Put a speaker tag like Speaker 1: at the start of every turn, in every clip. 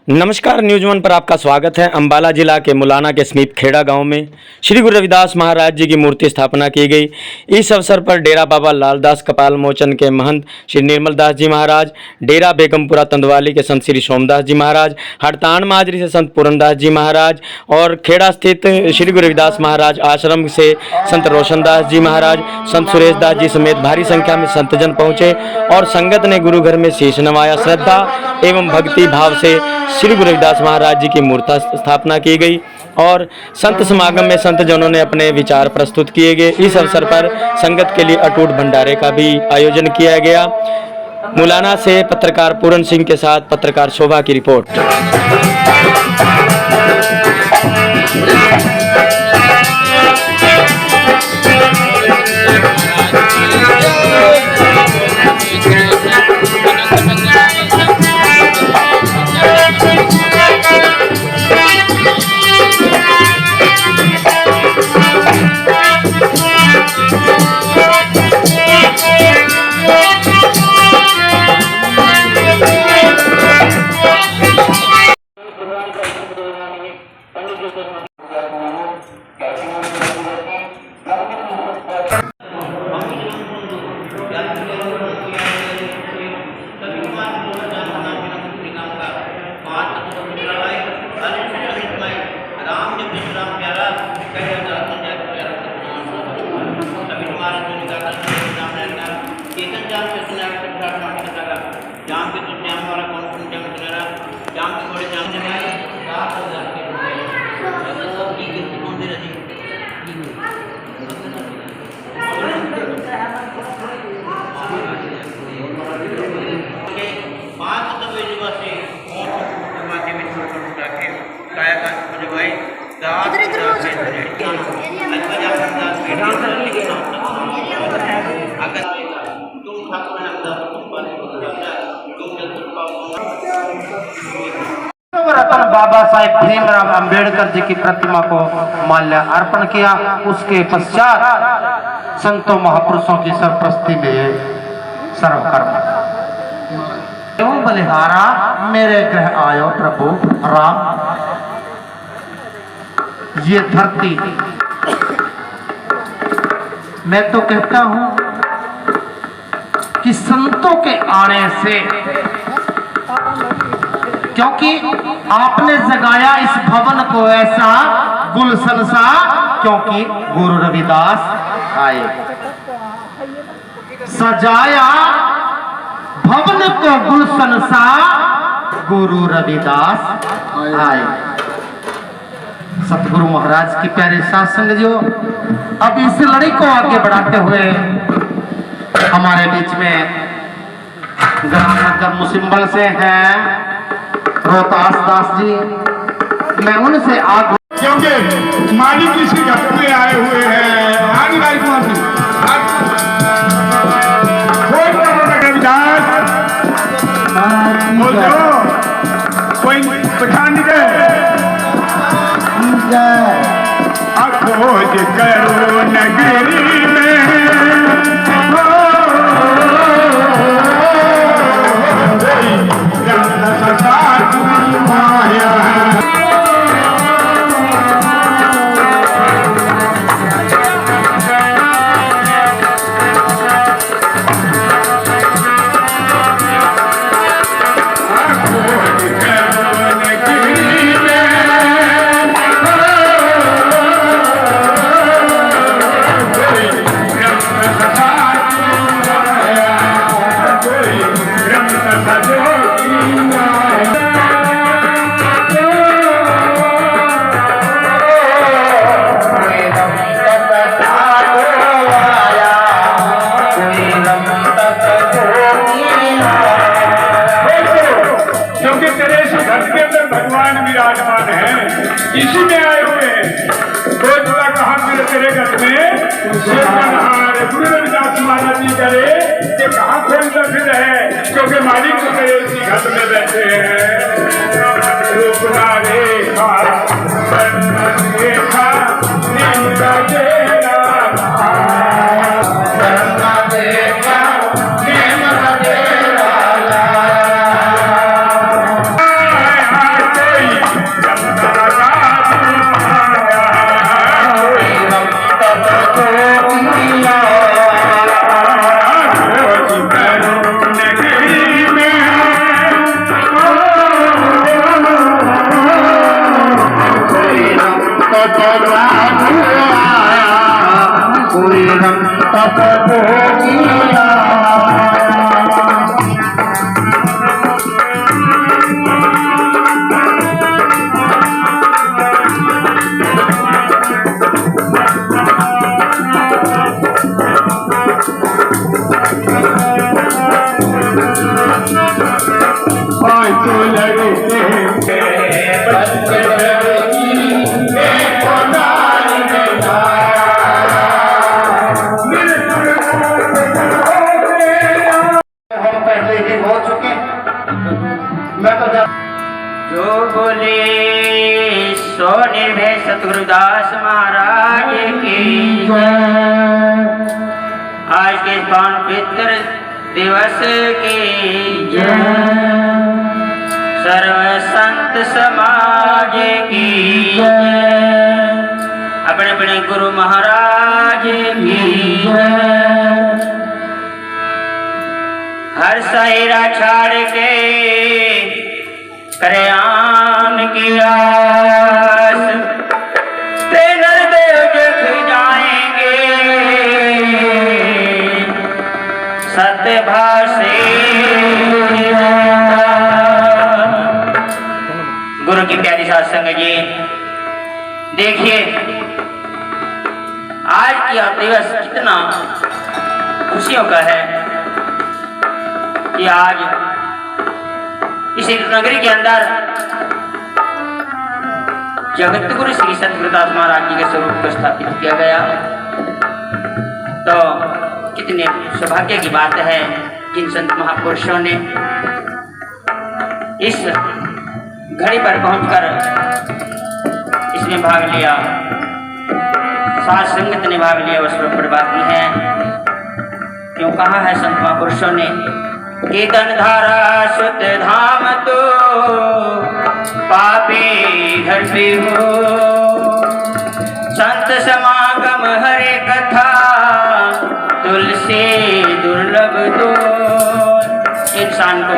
Speaker 1: नमस्कार, news one पर आपका स्वागत है। अंबाला जिला के मुलाना के समीप खेड़ा गांव में श्री गुरु रविदास महाराज जी की मूर्ति स्थापना की गई। इस अवसर पर डेरा बाबा लालदास कपाल मोचन के महंत श्री निर्मल दास जी महाराज, डेरा बेगमपुरा तंदवाली के संत श्री सोमदास जी महाराज, हड़तान माजरी से संत पूरनदास जी महाराज और खेड़ा स्थित श्री गुरु रविदास महाराज आश्रम से संत रोशनदास जी महाराज, संत सुरेश दास जी समेत भारी संख्या में संतजन पहुंचे और संगत ने गुरु घर में शीश नवाया। श्रद्धा एवं भक्ति भाव से श्री गुरु रविदास महाराज जी की मूर्ति स्थापना की गई और संत समागम में संत जनों ने अपने विचार प्रस्तुत किए गए। इस अवसर पर संगत के लिए अटूट भंडारे का भी आयोजन किया गया। मुलाना से पत्रकार पूरन सिंह के साथ पत्रकार शोभा की रिपोर्ट।
Speaker 2: जाम के तो जाम वाला कौन कौन जाम चला जाम के थोड़े जाम जमाए 4000 के रुपए तो की गिनती कौन दे रही के 5 तो युवा से माथे में छोटा के काया का जगवाई दास अगर तुम ठाकुर
Speaker 3: रतन बाबा साहेब भीमराव अंबेडकर जी की प्रतिमा को माल्य अर्पण किया। उसके पश्चात संतों महापुरुषों की सरप्रस्ती में सर्वकर्म बलिहारा मेरे ग्रह आयो प्रभु राम। ये धरती मैं तो कहता हूं कि संतों के आने से, क्योंकि आपने जगाया इस भवन को ऐसा गुलशन सा, क्योंकि गुरु रविदास आए। सजाया भवन को गुलशन सा, गुरु रविदास आए। सतगुरु महाराज की प्यारे साथ संग जो अब इस लड़ी को आगे बढ़ाते हुए हमारे बीच में ग्राम नगर मुसिम्बल से हैं रोहतास दास जी, मैं उनसे आगे,
Speaker 4: क्योंकि मालिक इसी घर में आए हुए हैं। आगे भाई कोई पठान खोज करो नगरी में विराजमान है, इसी में आए हुए हैं। कोई बोला कहा मेरे तेरे घर में गुरु रविदास महाराज जी करे कि कहाँ खोल रख है, क्योंकि मालिक तो करे इसी घर में बैठे हैं। रूपना रेखा रेखा
Speaker 3: तो जादू आया, कोई रंग तप किया।
Speaker 2: जो बोले सो निर्भय सतगुरुदास महाराज की जय। आज के पावन पवित्र दिवस की जय। सर्व संत समाज की जय। अपने अपने गुरु महाराज की जय। हर सहेरा छाड़ के करे आन की आस, तेनर देव जग जाएंगे सतभाषे। गुरु की प्यारी साध संगत जी, देखिए आज की यह दिवस कितना खुशियों का है कि आज इसी नगरी के अंदर जगत गुरु श्री सतगुरुदास महाराज जी के स्वरूप को स्थापित किया गया। तो कितने सौभाग्य की बात है जिन संत महापुरुषों ने इस घड़ी पर पहुंचकर इसमें भाग लिया, साथ संगत ने भाग लिया, उस पर बात नहीं है। क्यों कहा है संत महापुरुषों ने, कीर्तन धारा सुत धाम तो पापी घर पे हो, संत समागम हरे कथा तुलसी दुर्लभ तो। इंसान को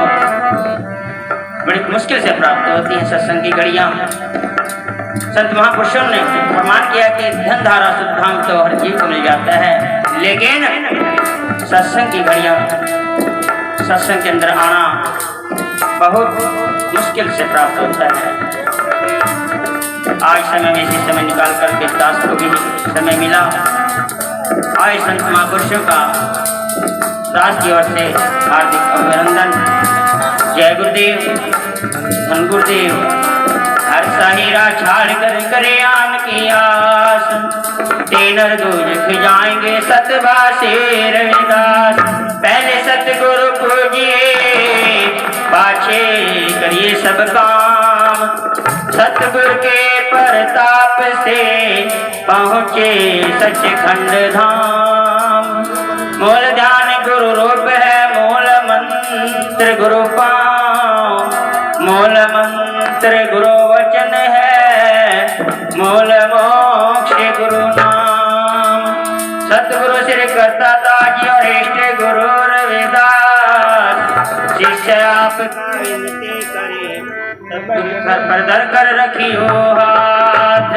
Speaker 2: बड़ी मुश्किल से प्राप्त होती है सत्संग की घड़ियां। संत महापुरुषों ने प्रमाण किया कि धन धारा सुत धाम तो हर जीव को मिल जाता है, लेकिन सत्संग की घड़ियां, सत्संग के अंदर आना बहुत मुश्किल से प्राप्त होता है। आज समय में इसी समय निकाल करके दास को भी समय मिला। आज संत महापुरुषों का दास की ओर से हार्दिक अभिनंदन। जय गुरुदेव, धन गुरुदेव। हर साहिरा छाड़ कर करे आन की आस, तेनर दूज जाएंगे सतभाषे रविदास। पहले सतगुरु पूजिए, पाछे करिए सब काम, सतगुरु के प्रताप से पहुँचे सचखंड धाम। मूल ध्यान गुरु रूप है, मूल मंत्र गुरु पाँव, मूल मंत्र गुरु वचन है, मूल मोक्ष गुरु नाम। सतगुरु श्री करता दाजी और इष्ट गुरु रविदास, शिष्य आप विनती करे घर पर धर कर रखियो हाथ,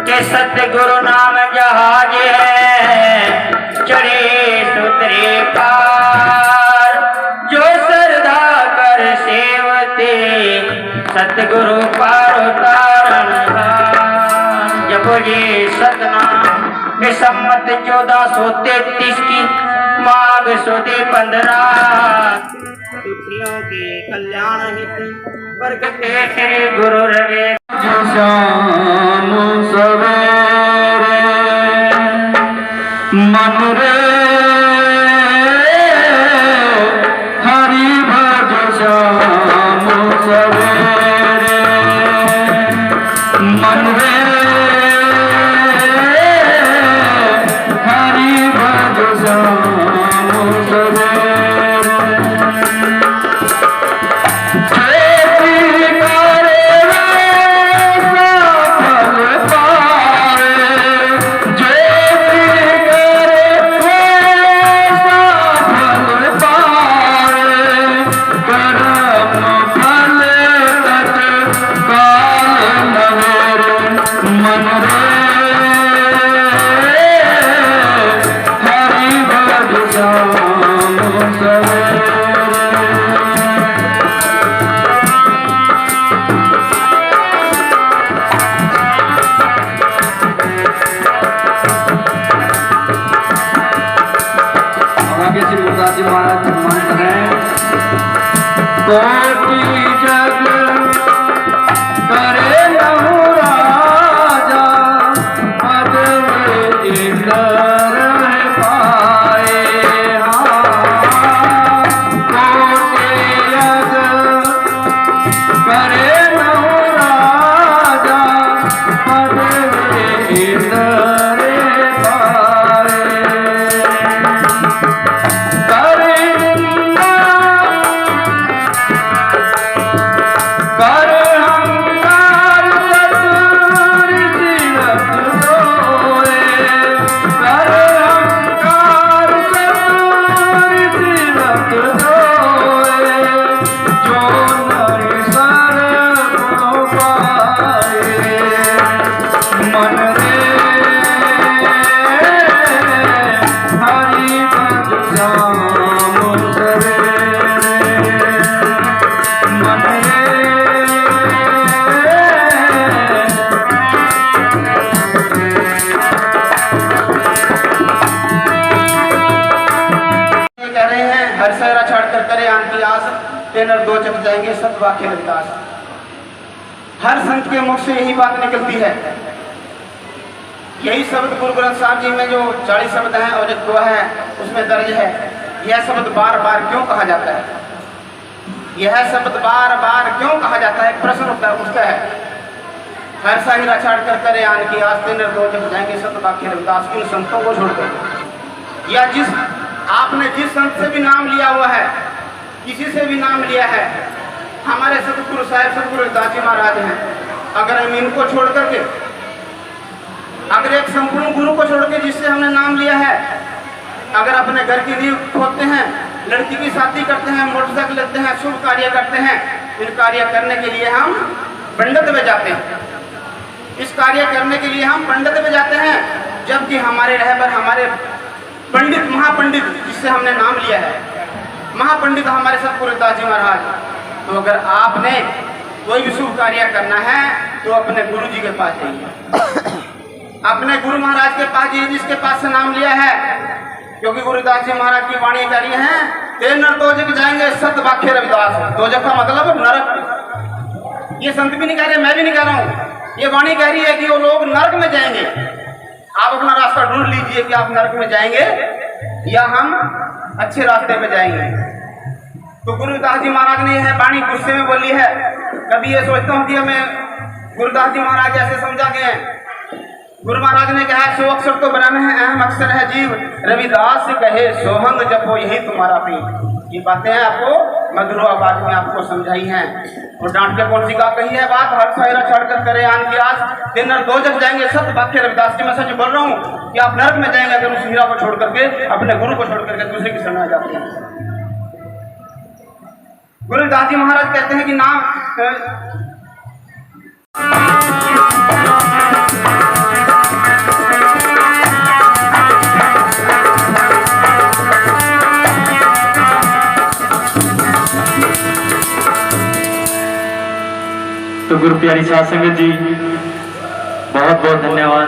Speaker 2: के सतगुरु नाम जहाज है चढ़े सुतरे पार। जो श्रद्धा कर सेवते सतगुरु पार उतारन हार। जपो जी सतनाम के सम्मत 1433 की माघ सुदी 15, पुत्रियों के कल्याण हित प्रगटे श्री गुरु रवि।
Speaker 3: शाम सवेरे मन रे हरि भज श्याम सवेरे मन रे हरि भज श्याम सवेरे। कोटि जग करे नहु राजा पद में इंदर पाए कोटि जग करे नहु राजा पद में इंदर पाए हर सहरा छाड़ कर करे आन की आस तेनर दो जग जाएंगे सब वाक्य विकास। हर संत के मुख से यही बात निकलती है। यही शब्द गुरु ग्रंथ साहब जी में जो 40 शब्द हैं और एक दुआ है उसमें दर्ज है। यह शब्द बार बार क्यों कहा जाता है? यह शब्द बार बार क्यों कहा जाता है? प्रश्न उठता है। हर साहिरा छाड़ कर करे आन की आस तेनर दो जग जाएंगे सब वाक्य विकास। इन संतों को छोड़कर या जिस आपने जिस संत से भी नाम लिया हुआ है, किसी से भी नाम लिया है, हमारे सतगुरु साहब सतगुरु रविदास जी महाराज हैं। अगर हम इनको छोड़ करके, अगर एक संपूर्ण गुरु को छोड़ के जिससे हमने नाम लिया है, अगर अपने घर की नींव खोदते हैं, लड़की की शादी करते हैं, मोटरसाइकिल लेते हैं, शुभ कार्य करते हैं, इन कार्य करने के लिए हम पंडित में जाते हैं। इस कार्य करने के लिए हम पंडित में जाते हैं, जबकि हमारे रहबर हमारे पंडित महापंडित जिससे हमने नाम लिया है, महापंडित हमारे सतगुरु रविदास जी महाराज। तो अगर आपने कोई भी शुभ कार्य करना है तो अपने गुरु जी के पास जाइए, अपने गुरु महाराज के पास जाइए जिसके पास से नाम लिया है। क्योंकि गुरु रविदास जी महाराज की वाणी कह रही है, तेनर दो जग जाएंगे सत वाक्य रविदास। दो जग का मतलब नरक। ये संत भी नहीं कह रहे, मैं भी नहीं कह रहा हूँ, ये वाणी कह रही है कि वो लोग नरक में जाएंगे। आप अपना रास्ता ढूंढ लीजिए कि आप नरक में जाएंगे या हम अच्छे रास्ते पे जाएंगे। तो गुरु रविदास जी महाराज ने यह वाणी गुस्से में बोली है। कभी ये सोचता हूँ कि हमें गुरुदास जी महाराज ऐसे समझा गए हैं। गुरु महाराज ने कहा सो अक्षर तो ब्रह्म है, अहम अक्षर है जीव, रविदास कहे सोहंग जपो यही तुम्हारा प्रीत। ये बातें हैं आपको मधुर आवाज में आपको समझाई हैं। और डांट के कौन सी का कही है बात? हर सायरा छाड़ कर करे आन की आस तेनर दो जग जाएंगे सत्य वाक्य रविदास की। मैं सच बोल रहा हूँ कि आप नरक में जाएंगे अगर उस हीरा को छोड़ करके, अपने गुरु को छोड़ करके दूसरे की शरण में जाते हैं। गुरु रविदास जी महाराज कहते हैं कि नाम
Speaker 1: तो गुरु प्यारी साध संगत जी, बहुत बहुत धन्यवाद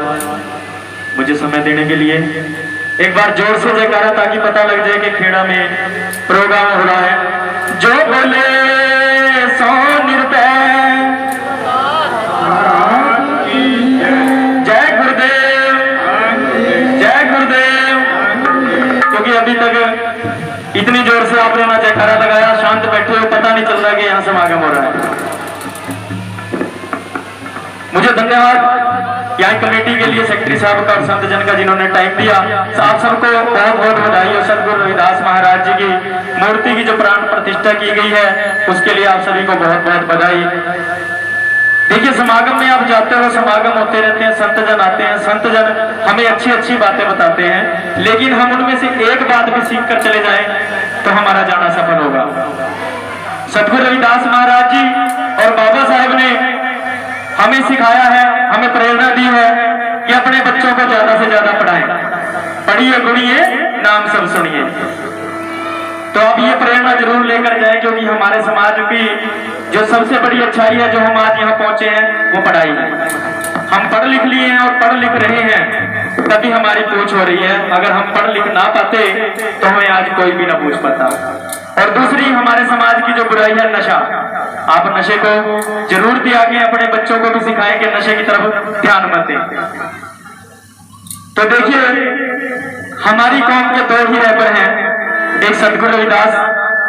Speaker 1: मुझे समय देने के लिए। एक बार जोर से जयकारा ताकि पता लग जाए कि खेड़ा में प्रोग्राम हो रहा है। जो बोले सो निर्भय, जय गुरुदेव, जय गुरुदेव। क्योंकि अभी तक इतनी जोर से आपने ना जयकारा लगाया, शांत बैठे हो, पता नहीं चल रहा कि यहाँ समागम हो रहा है। मुझे धन्यवाद यहाँ कमेटी के लिए, सेक्रेटरी साहब का और संत जन का जिन्होंने टाइम दिया। आप सबको बहुत बहुत बधाई हो। सतगुरु रविदास महाराज जी की मूर्ति की जो प्राण प्रतिष्ठा की गई है उसके लिए आप सभी को बहुत बहुत बधाई। देखिए समागम में आप जाते हो, समागम होते रहते हैं, संत जन आते हैं, संत जन हमें अच्छी अच्छी बातें बताते हैं, लेकिन हम उनमें से एक बात भी सीख कर चले जाएं तो हमारा जाना सफल होगा। सतगुरु रविदास महाराज जी और बाबा साहब ने हमें सिखाया है, हमें प्रेरणा दी है कि अपने बच्चों को ज्यादा से ज्यादा पढ़ाएं, पढ़िए गुणिए नाम सब सुनिए। तो आप ये प्रेरणा जरूर लेकर जाएं, क्योंकि हमारे समाज की जो सबसे बड़ी अच्छाई है, जो हम आज यहाँ पहुंचे हैं, वो पढ़ाई है। हम पढ़ लिख लिए हैं और पढ़ लिख रहे हैं, तभी हमारी पूछ हो रही है। अगर हम पढ़ लिख ना पाते तो हमें आज कोई भी ना पूछ पाता। और दूसरी हमारे समाज की जो बुराई है नशा। आप नशे को जरूर त्यागें, आगे अपने बच्चों को भी सिखाएं कि नशे की तरफ ध्यान मत दें। तो देखिए हमारी कौम के दो ही रहबर हैं, एक सतगुरु रविदास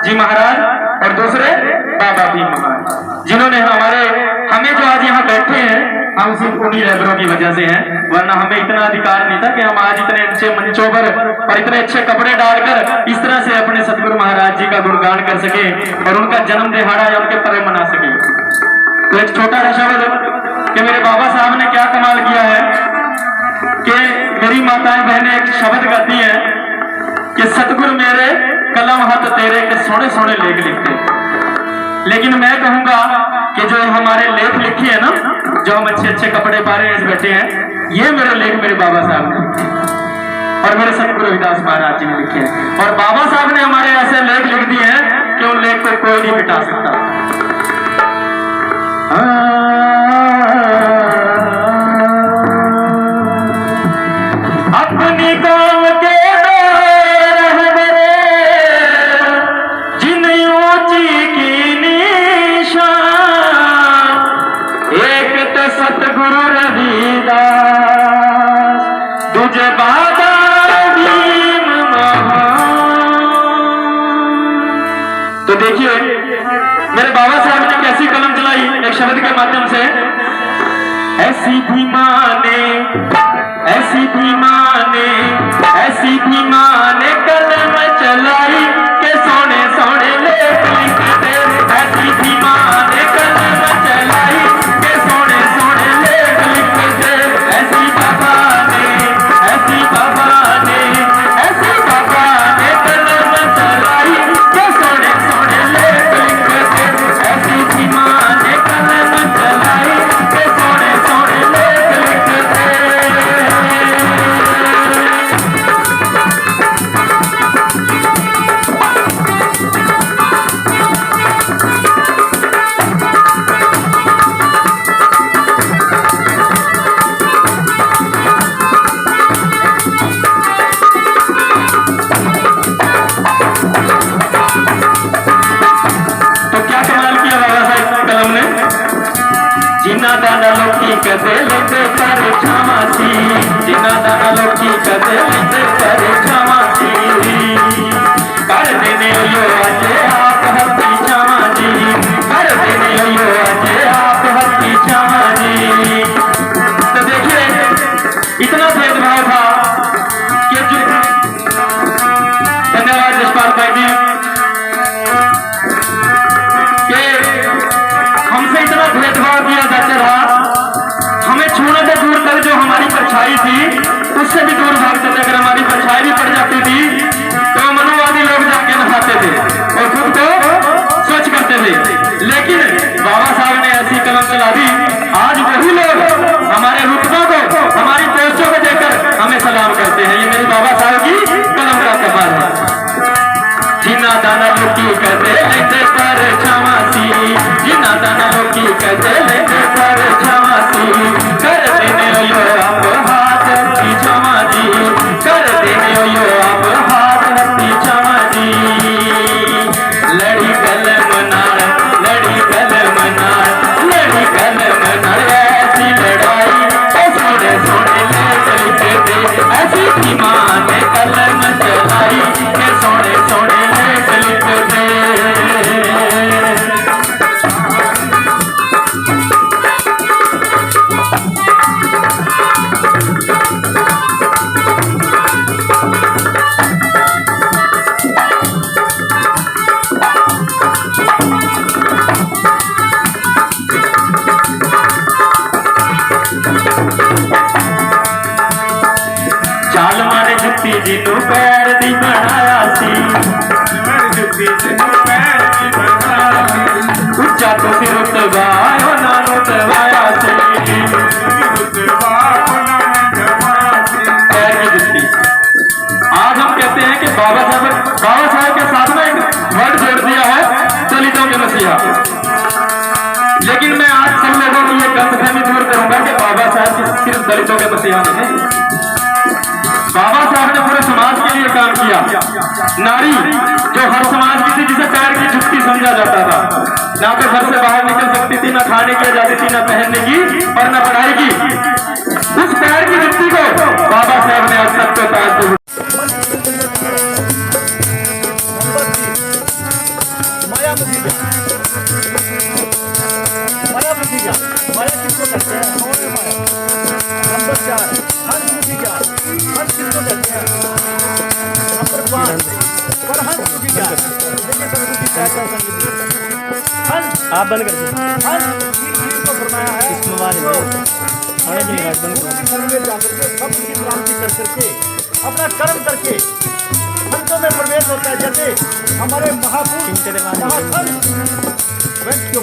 Speaker 1: जी महाराज और दूसरे बाबा भीम महाराज, जिन्होंने हमें जो आज यहाँ बैठे हैं हम सिर्फ उन्हीं रहबरों की वजह से हैं, वरना हमें इतना अधिकार नहीं था कि हम आज इतने अच्छे मंचों पर और इतने अच्छे कपड़े डालकर इस तरह से अपने सतगुरु महाराज जी का गुणगान कर सके और उनका जन्म दिहाड़ा या उनके पर्व मना सके। तो एक छोटा सा शब्द कि मेरे बाबा साहब ने क्या कमाल किया है कि मेरी माताएं बहनें एक शब्द गाती है कि सतगुरु मेरे कलम हाथ तेरे के सोने सोने लेख लिखते। लेकिन मैं कहूंगा कि जो हमारे लेख लिखे हैं ना, जो हम अच्छे अच्छे कपड़े पा रहे हैं बैठे हैं, ये मेरे लेख मेरे बाबा साहब ने लिखे और मेरे सतगुरु रविदास महाराज जी ने लिखे हैं। और बाबा साहब ने हमारे ऐसे लेख लिख दिए हैं कि उन लेख को कोई नहीं मिटा सकता। अपनी कौम के सतगुरु रविदास तुझे बाबा भीम महान। तो देखिए मेरे बाबा साहब ने कैसी कलम चलाई एक शब्द के माध्यम से। ऐसी भी माने ऐसी भी माने ऐसी भी माने कलम चलाई के सोने सोने लेख लिखते। ऐसी भी माने कलम चलाई के सोने सोने लेख लिखते। ऐसी बाबा ने ऐसी बाबा ने ऐसी बाबा ने कलम चलाई के सोने सोने लेख लिखते। ऐसी भी माने कलम चलाई के सोने सोने लेख लिखते। जिना दाना लोकी कदे लेते कर छावासी, जिना दाना लोकी कदे लेते कर छावासी। कर देने यो अजे आप हत्ती छावाजी, कर देने यो अजे आप हत्ती छावाजी। तो देखिए इतना भेदभाव था कि धन्यवाद जसपाल भाई जी के हमसे इतना भेदभाव किया जाता रहा, हमें छूने से दूर तक जो हमारी परछाई थी उससे भी दूर भागते थे। अगर हमारी परछाई भी पड़ जाती थी तो मनोवादी लोग जाके नहाते थे और खुद को स्वच्छ करते थे। लेकिन बाबा साहब ने ऐसी कलम चला दी, आज वही लोग हमारे रुतबों को हमारी पोस्टों को देखकर हमें सलाम करते हैं। ये मेरे बाबा साहब की कलम का कमाल है। जिना दाना लोकी कहते लेते पर छावासी, जिना दाना लोकी कहते लेते पर छावासी। कर देने यो आप हाथ हत्ती छावाजी, कर देने यो आप हाथ हत्ती छावाजी। लड़ी कलम नार लड़ी कलम नार लड़ी कलम नार ऐसी लड़ाई सोने सोने लेख लिखते थे। ऐसी थी माँ ने कलम चलाई के सोने सोने लेख लिखते। चाल मारे जुत्ती जिन्नू पैर दी बनाया सी, जुत्ती जिन्नू पैर दी बनाया सी। उच्चा तो सिर उतवायो ना उतवाया सी, पैर की जुत्ती। आज हम कहते हैं कि बाबा साहब के साथ में एक वर्ड जोड़ दिया है दलितों के मसीहा। लेकिन मैं आज सब लोगों की ये गलतफहमी दूर करूंगा कि बाबा साहब सिर्फ दलितों के मसीहा नहीं। बाबा साहब ने पूरे समाज के लिए काम किया। नारी जो हर समाज की थी, जिसे पैर की जुत्ती समझा जाता था, ना तो घर से बाहर निकल सकती थी, ना खाने की आजादी थी, ना पहनने की और ना पढ़ाई की। उस पैर की जुत्ती को बाबा साहब ने आज तक पे ताज
Speaker 5: आप बंद कर दो। को फरमाया है इस मोबाइल में सब की क्रांति कर करके अपना कर्म करके संतों में प्रवेश होता है। जैसे हमारे महापुरुष महासंत व्यक्तियों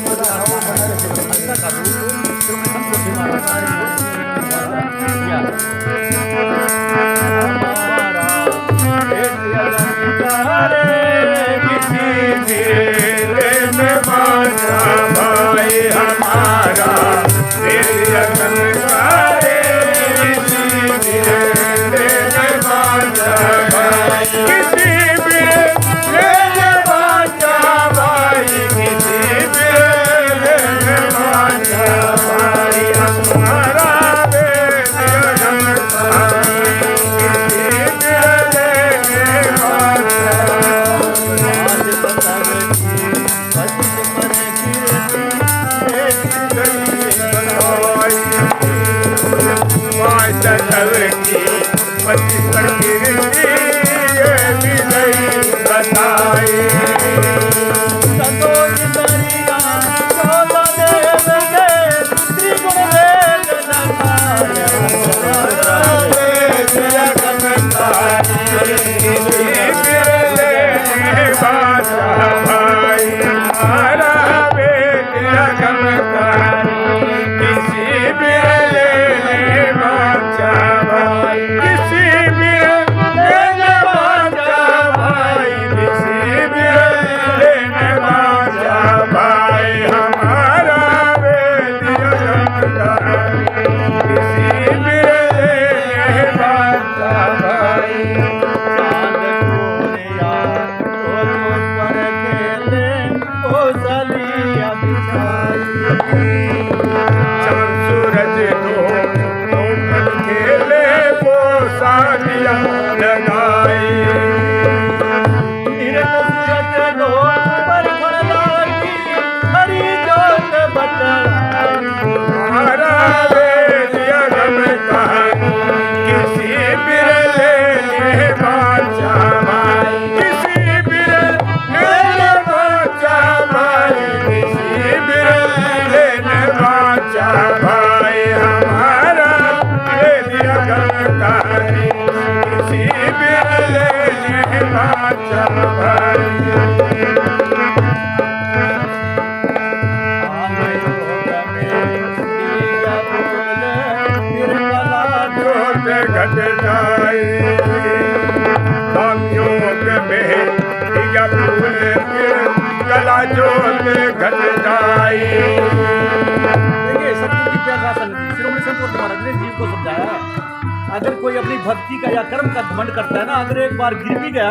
Speaker 5: अगर कोई अपनी भक्ति का या कर्म का घमंड करता है ना, अगर एक बार गिर भी गया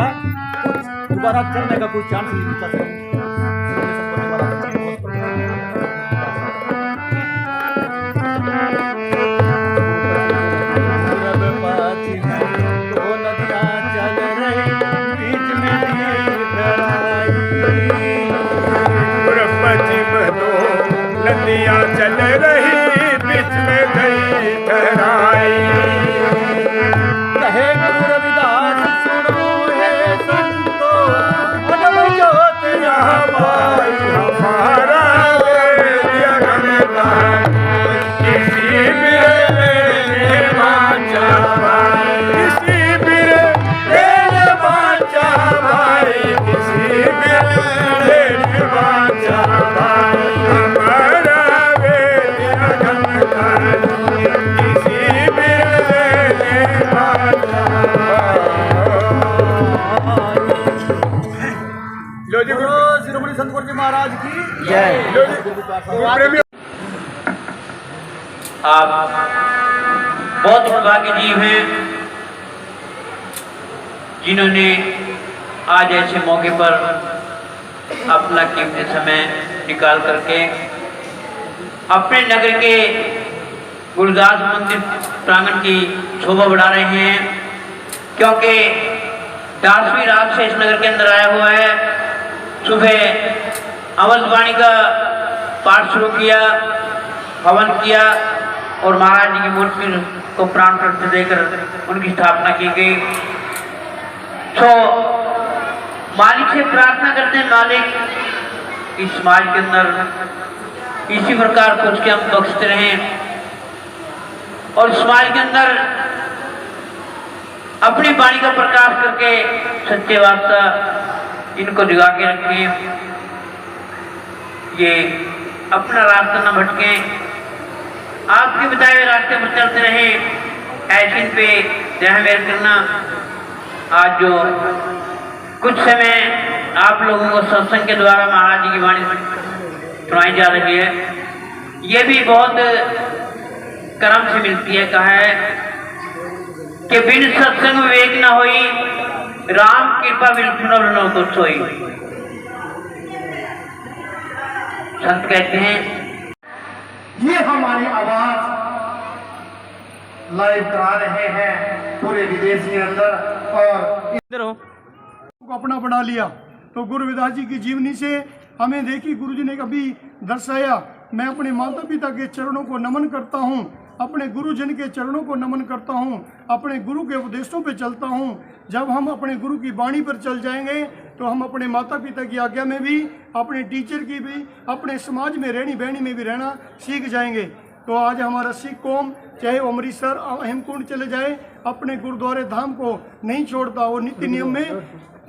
Speaker 5: तो दोबारा चढ़ने का कोई चांस नहीं मिलता।
Speaker 4: नदियाँ चल रही बीच में गई ठहराई।
Speaker 5: कहे गुरु रविदास सुनो है संतो, अनम ज्योत यहाँ पाई
Speaker 4: हमारा वेदिया गंगा किसी बिरले ने बाँचा भाई, किसी बिरले ने बाँचा भाई, किसी बिरले ने बाँचा भाई।
Speaker 5: महाराज की
Speaker 1: जय।
Speaker 2: आप बहुत भाग्य जीव हैं जिन्होंने आज ऐसे मौके पर अपना कीमती समय निकाल करके अपने नगर के गुरुदास मंदिर प्रांगण की शोभा बढ़ा रहे हैं, क्योंकि 10वीं रात से इस नगर के अंदर आया हुआ है। सुबह अमृतवाणी का पाठ शुरू किया, हवन किया और महाराज जी की मूर्ति को प्राण प्रतिष्ठा देकर उनकी स्थापना की गई। तो मालिक से प्रार्थना करते हैं, मालिक इस समाज के अंदर इसी प्रकार कुछ के हम बख्शते रहें और समाज के अंदर अपनी वाणी का प्रकाश करके सच्चे वार्ता इनको जगा के रखें, ये अपना रास्ता न भटके, आपके बताए हुए रास्ते पर चलते रहें। ऐसे पे ध्यान व्यक्त करना। आज जो कुछ समय आप लोगों को सत्संग के द्वारा महाराज जी की वाणी सुनाई जा रही है, ये भी बहुत कर्म से मिलती है। कहा है कि बिन सत्संग विवेक न होई, राम कृपा बिल्कुल न कुछ होई। संत कहते हैं
Speaker 3: ये हमारी आवाज लाइव करा रहे हैं पूरे विदेश के अंदर और
Speaker 1: इधर हो।
Speaker 6: को अपना बना लिया। तो गुरु रविदास जी की जीवनी से हमें देखी, गुरु जी ने कभी दर्शाया। मैं अपने माता पिता के चरणों को नमन करता हूँ, अपने गुरुजन के चरणों को नमन करता हूँ, अपने गुरु के उपदेशों पे चलता हूँ। जब हम अपने गुरु की वाणी पर चल जाएंगे तो हम अपने माता पिता की आज्ञा में भी, अपने टीचर की भी, अपने समाज में रहनी बहनी में भी रहना सीख जाएंगे। तो आज हमारा सिख कौम चाहे वो अमृतसर हेमकुंड चले जाए, अपने गुरुद्वारे धाम को नहीं छोड़ता, वो नीति नियम में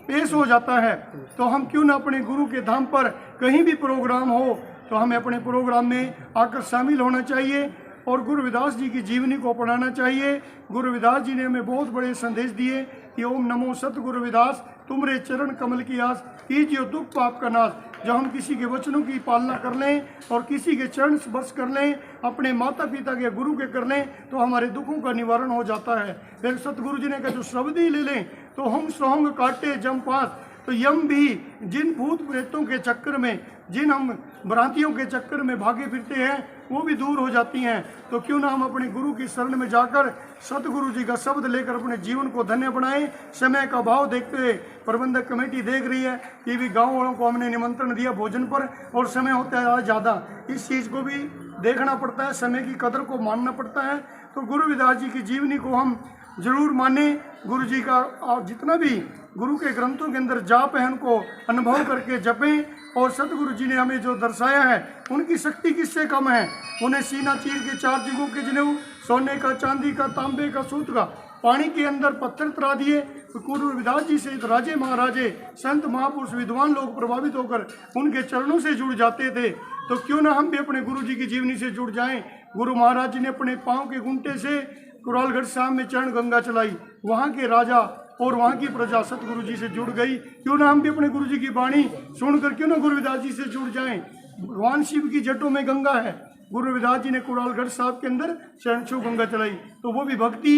Speaker 6: पेश हो जाता है। तो हम क्यों ना अपने गुरु के धाम पर कहीं भी प्रोग्राम हो तो हमें अपने प्रोग्राम में आकर शामिल होना चाहिए और गुरु रविदास जी की जीवनी को अपनाना चाहिए। गुरु रविदास जी ने हमें बहुत बड़े संदेश दिए कि ओम नमो सतगुरु रविदास, तुमरे चरण कमल की आस, कीजिए दुख पाप का नाश। जब हम किसी के वचनों की पालना कर लें और किसी के चरण स्पर्श कर लें, अपने माता पिता के गुरु के कर लें, तो हमारे दुखों का निवारण हो जाता है। फिर सतगुरु जी ने कहा जो शब्द ही ले लें तो हम सोहंग काटे जम पास। तो यम भी जिन भूत प्रेतों के चक्कर में, जिन हम भ्रांतियों के चक्कर में भागे फिरते हैं, वो भी दूर हो जाती हैं। तो क्यों ना हम अपने गुरु की शरण में जाकर सतगुरु जी का शब्द लेकर अपने जीवन को धन्य बनाएं। समय का भाव देखते हुए प्रबंधक कमेटी देख रही है कि भी गाँव वालों को हमने निमंत्रण दिया भोजन पर और समय होता है ज़्यादा, इस चीज़ को भी देखना पड़ता है, समय की कदर को मानना पड़ता है। तो गुरु रविदास जी की जीवनी को हम जरूर माने। गुरु जी का जितना भी गुरु के ग्रंथों के अंदर जाप है उनको अनुभव करके जपें। और सतगुरु जी ने हमें जो दर्शाया है उनकी शक्ति किससे कम है। उन्हें सीना चीर के 4 जुगों के जनेऊ, सोने का, चांदी का, तांबे का, सूत का, पानी के अंदर पत्थर तरा दिए। गुरु रविदास जी से राजे महाराजे, संत महापुरुष, विद्वान लोग प्रभावित होकर उनके चरणों से जुड़ जाते थे। तो क्यों ना हम भी अपने गुरु जी की जीवनी से जुड़ जाएं। गुरु महाराज जी ने अपने पाँव के घुंटे से कुरालगढ़ साहब में चरण गंगा चलाई, वहाँ के राजा और वहाँ की प्रजा सतगुरु जी से जुड़ गई। क्यों ना हम भी अपने गुरु जी की वाणी सुनकर क्यों ना गुरु रविदास जी से जुड़ जाएं। भगवान शिव की जटों में गंगा है, गुरु रविदास जी ने कुरालगढ़ साहब के अंदर चरण छू गंगा चलाई। तो वो भी भक्ति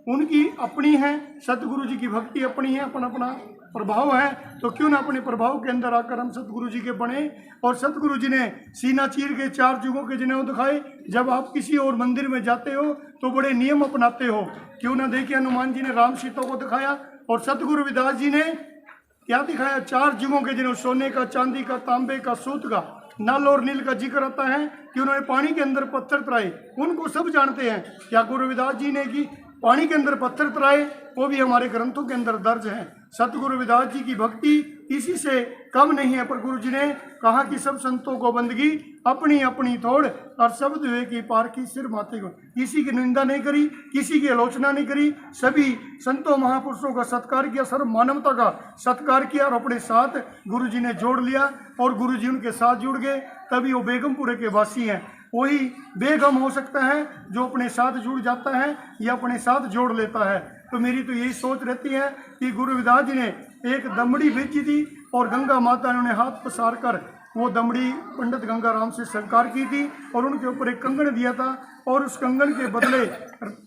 Speaker 6: उनकी अपनी है, सतगुरु जी की भक्ति अपनी है, अपना अपना प्रभाव है। तो क्यों ना अपने प्रभाव के अंदर आकर हम सतगुरु जी के बने। और सतगुरु जी ने सीना चीर के 4 जुगों के जनेऊ दिखाए। जब आप किसी और मंदिर में जाते हो तो बड़े नियम अपनाते हो। क्यों ना देखिए हनुमान जी ने राम सीता को दिखाया और सतगुरु रविदास जी ने क्या दिखाया, 4 जुगों के जनेऊ, सोने का, चांदी का, तांबे का, सूत का, नल और नील का जिक्र आता है कि उन्होंने पानी के अंदर पत्थर तराए। उनको सब जानते हैं। क्या गुरु रविदास जी ने कि पानी के अंदर पत्थर तराए, वो भी हमारे ग्रंथों के अंदर दर्ज है। सतगुरु रविदास जी की भक्ति किसी से कम नहीं है। पर गुरु जी ने कहा कि सब संतों को बंदगी अपनी अपनी थोड़ और शब्द हुए की पार की सिर माथे को। किसी की निंदा नहीं करी, किसी की आलोचना नहीं करी, सभी संतों महापुरुषों का सत्कार किया, सर्व मानवता का सत्कार किया और अपने साथ गुरु जी ने जोड़ लिया और गुरु जी उनके साथ जुड़ गए। तभी वो बेगमपुरे के वासी हैं। वही बेगम हो सकता है जो अपने साथ जुड़ जाता है या अपने साथ जोड़ लेता है। तो मेरी तो यही सोच रहती है कि गुरु रविदास जी ने एक दमड़ी भेजी थी और गंगा माता ने उन्हें हाथ पसार कर वो दमड़ी पंडित गंगाराम से स्वीकार की थी और उनके ऊपर एक कंगन दिया था। और उस कंगन के बदले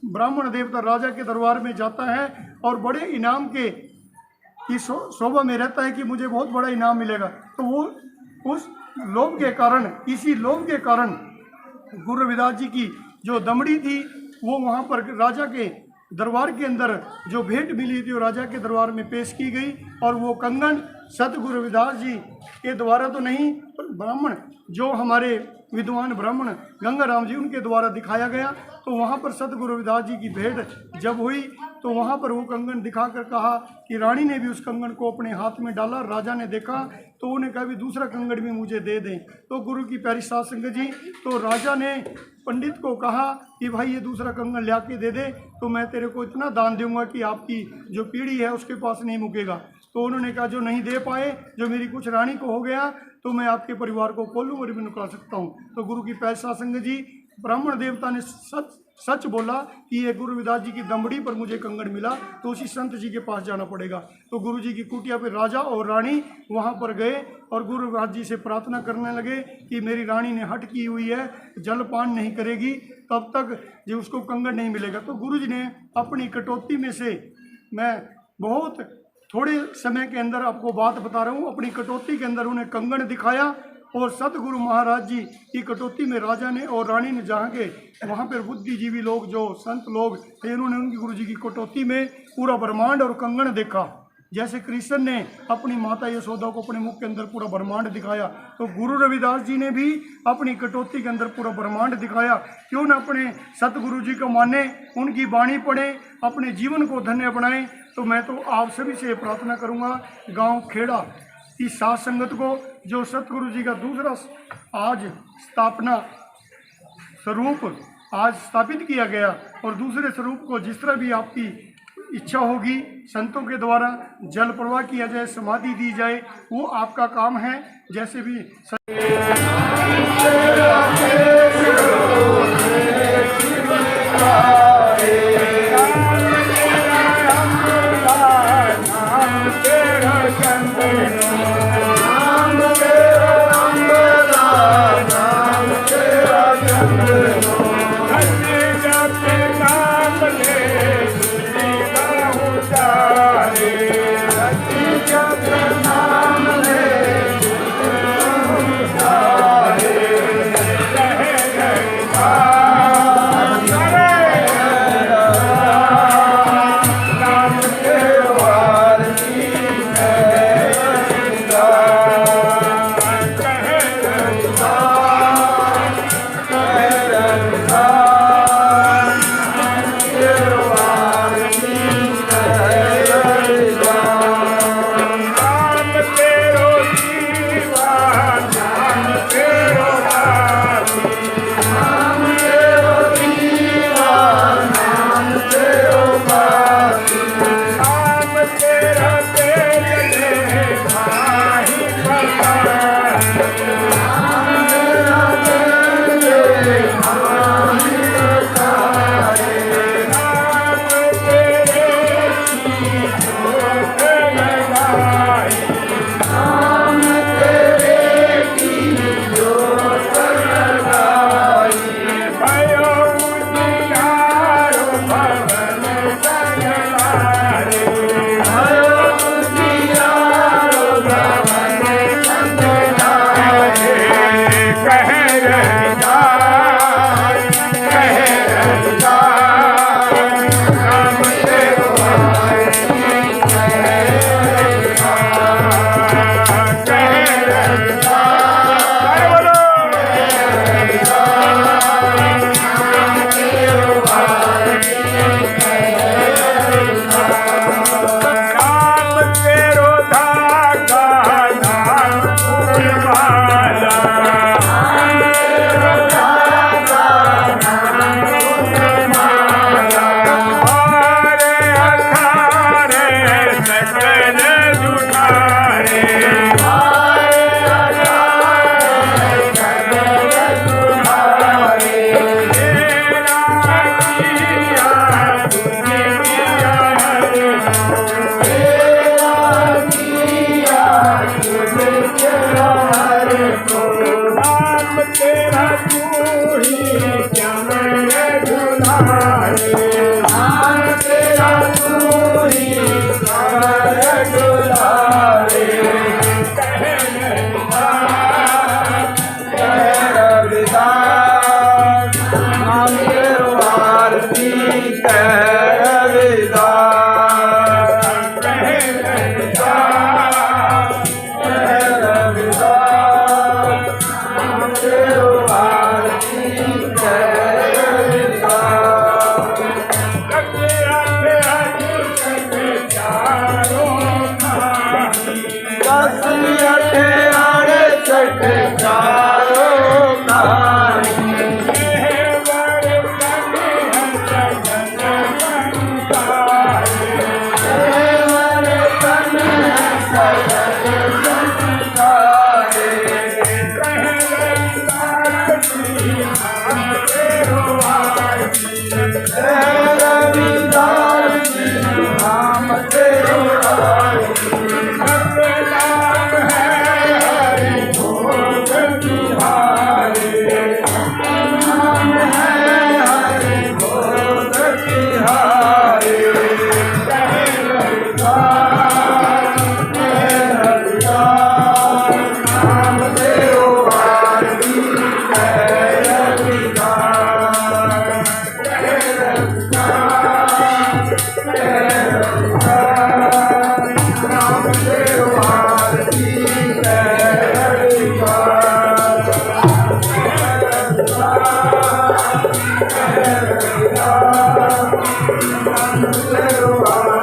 Speaker 6: ब्राह्मण देवता राजा के दरबार में जाता है और बड़े इनाम के कि शोभा में रहता है कि मुझे बहुत बड़ा इनाम मिलेगा। तो वो उस लोभ के कारण, इसी लोभ के कारण गुरु रविदास जी की जो दमड़ी थी वो वहाँ पर राजा के दरबार के अंदर जो भेंट मिली थी वो राजा के दरबार में पेश की गई। और वो कंगन सतगुरु रविदास जी के द्वारा तो नहीं, पर ब्राह्मण जो हमारे विद्वान ब्राह्मण गंगाराम जी उनके द्वारा दिखाया गया। तो वहाँ पर सतगुरु रविदास जी की भेंट जब हुई तो वहाँ पर वो कंगन दिखाकर कहा कि रानी ने भी उस कंगन को अपने हाथ में डाला। राजा ने देखा तो उन्हें कहा भी दूसरा कंगन भी मुझे दे दें। तो गुरु की प्यारी साध संगत जी, तो राजा ने पंडित को कहा कि भाई ये दूसरा कंगन ला के दे दे तो मैं तेरे को इतना दान दूंगा कि आपकी जो पीढ़ी है उसके पास नहीं मुकेगा। तो उन्होंने कहा जो नहीं दे पाए, जो मेरी कुछ रानी को हो गया तो मैं आपके परिवार को कोल्लू में भी निकाल सकता हूँ। तो गुरु की प्यारी साध संगत जी, ब्राह्मण देवता ने सच बोला कि ये गुरु रविदास जी की दमड़ी पर मुझे कंगन मिला, तो उसी संत जी के पास जाना पड़ेगा। तो गुरु जी की कुटिया पर राजा और रानी वहाँ पर गए और गुरु रविदास जी से प्रार्थना करने लगे कि मेरी रानी ने हट की हुई है, जलपान नहीं करेगी तब तक जो उसको कंगन नहीं मिलेगा। तो गुरु जी ने अपनी कटौती में से, मैं बहुत थोड़े समय के अंदर आपको बात बता रहा हूँ, अपनी कटौती के अंदर उन्हें कंगन दिखाया और सतगुरु महाराज जी की कटौती में राजा ने और रानी ने जहाँ के वहाँ पर बुद्धिजीवी लोग जो संत लोग थे उन्होंने उनकी गुरु जी की कटौती में पूरा ब्रह्मांड और कंगन देखा। जैसे कृष्ण ने अपनी माता यशोदा को अपने मुख के अंदर पूरा ब्रह्मांड दिखाया, तो गुरु रविदास जी ने भी अपनी कटौती के अंदर पूरा ब्रह्मांड दिखाया। क्यों न अपने सतगुरु जी को माने, उनकी वाणी पढ़े, अपने जीवन को धन्य बनाएं। तो मैं तो आप सभी से प्रार्थना करूंगा, गांव खेड़ा की साध संगत को, जो सतगुरु जी का दूसरा आज स्थापना स्वरूप आज स्थापित किया गया, और दूसरे स्वरूप को जिस तरह भी आपकी इच्छा होगी संतों के द्वारा जल प्रवाह किया जाए, समाधि दी जाए, वो आपका काम है। जैसे भी
Speaker 4: तेरा Hare